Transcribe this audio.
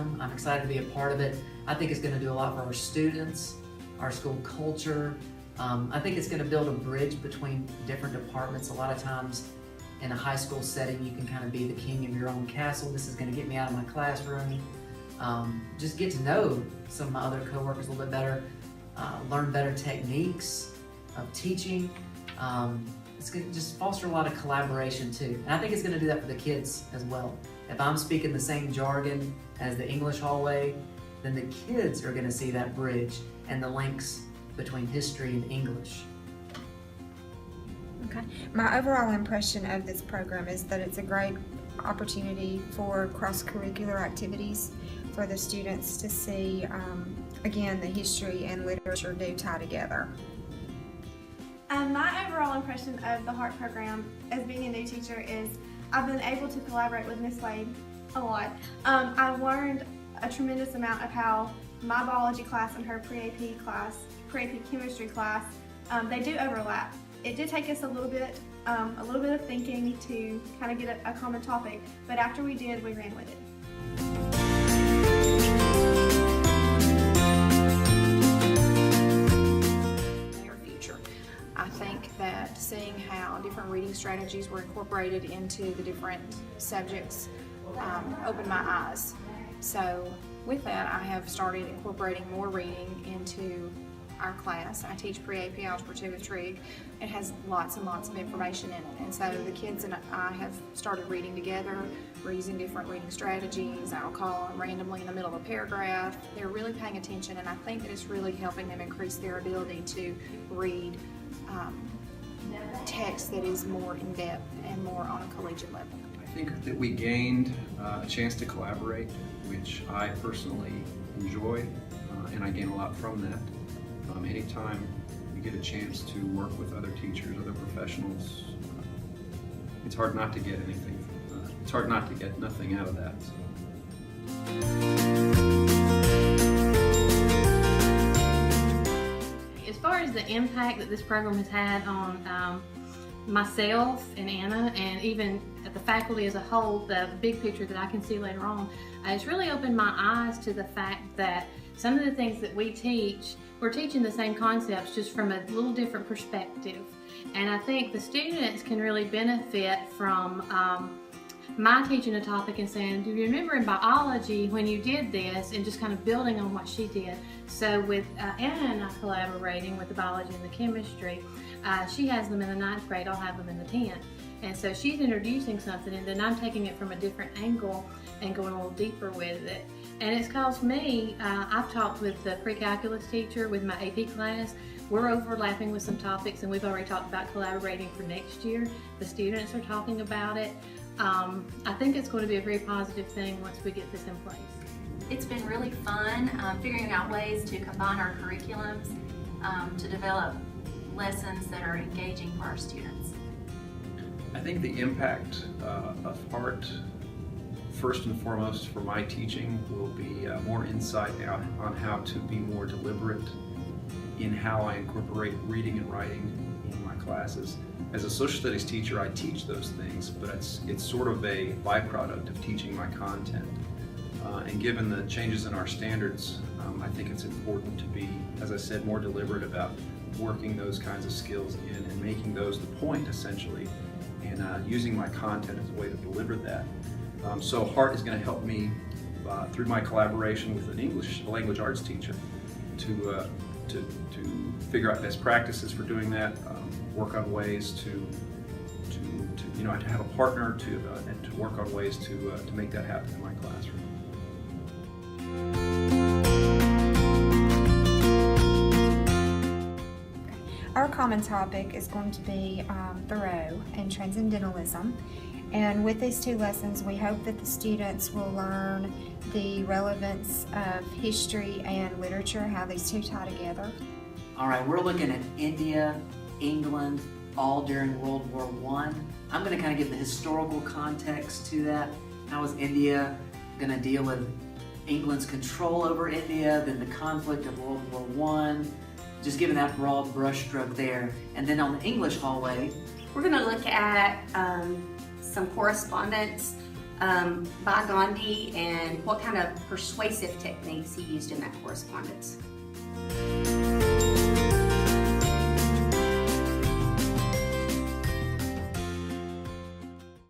program. I'm excited to be a part of it. I think it's going to do a lot for our students, our school culture. I think it's going to build a bridge between different departments. A lot of times in a high school setting, you can kind of be the king of your own castle. This is going to get me out of my classroom. Just get to know some of my other coworkers a little bit better, learn better techniques of teaching. It's going to just foster a lot of collaboration too. And I think it's going to do that for the kids as well. If I'm speaking the same jargon as the English hallway, then the kids are going to see that bridge and the links between history and English. Okay. My overall impression of this program is that it's a great opportunity for cross-curricular activities for the students to see, again, the history and literature do tie together. My overall impression of the HEART program as being a new teacher is I've been able to collaborate with Miss Wade a lot. I've learned a tremendous amount of how my biology class and her pre-AP class, pre-AP chemistry class, they do overlap. It did take us a little bit of thinking to kind of get a common topic, but after we did, we ran with it. I think that seeing how different reading strategies were incorporated into the different subjects opened my eyes. So with that, I have started incorporating more reading into our class. I teach pre-AP Algebra 2 with Trig. It has lots and lots of information in it. And so the kids and I have started reading together. We're using different reading strategies. I'll call them randomly in the middle of a paragraph. They're really paying attention, and I think that it's really helping them increase their ability to read text that is more in-depth and more on a collegiate level. I think that we gained a chance to collaborate, which I personally enjoy, and I gain a lot from that. Anytime you get a chance to work with other teachers, other professionals, it's hard not to get anything. It's hard not to get nothing out of that. As far as the impact that this program has had on myself and Anna, and even the faculty as a whole, the big picture that I can see later on, it's really opened my eyes to the fact that some of the things that we teach, we're teaching the same concepts just from a little different perspective. And I think the students can really benefit from my teaching a topic and saying, do you remember in biology when you did this, and just kind of building on what she did. So with Anna and I collaborating with the biology and the chemistry, she has them in the 9th grade, I'll have them in the 10th. And so she's introducing something, and then I'm taking it from a different angle and going a little deeper with it. And it's caused me, I've talked with the pre-calculus teacher with my AP class. We're overlapping with some topics, and we've already talked about collaborating for next year. The students are talking about it. I think it's going to be a very positive thing once we get this in place. It's been really fun figuring out ways to combine our curriculums to develop lessons that are engaging for our students. I think the impact of HEART, first and foremost for my teaching, will be more insight out on how to be more deliberate in how I incorporate reading and writing in my classes. As a social studies teacher, I teach those things, but it's sort of a byproduct of teaching my content. And given the changes in our standards, I think it's important to be, as I said, more deliberate about working those kinds of skills in and making those the point, essentially, and using my content as a way to deliver that. So HEART is going to help me through my collaboration with an English language arts teacher to figure out best practices for doing that, work on ways to have a partner and to work on ways to make that happen in my classroom. Our common topic is going to be Thoreau and Transcendentalism. And with these two lessons, we hope that the students will learn the relevance of history and literature, how these two tie together. All right, we're looking at India, England, all during World War I. I'm going to kind of give the historical context to that. How is India going to deal with England's control over India, then the conflict of World War I, just giving that broad brushstroke there. And then on the English hallway, we're going to look at some correspondence by Gandhi and what kind of persuasive techniques he used in that correspondence.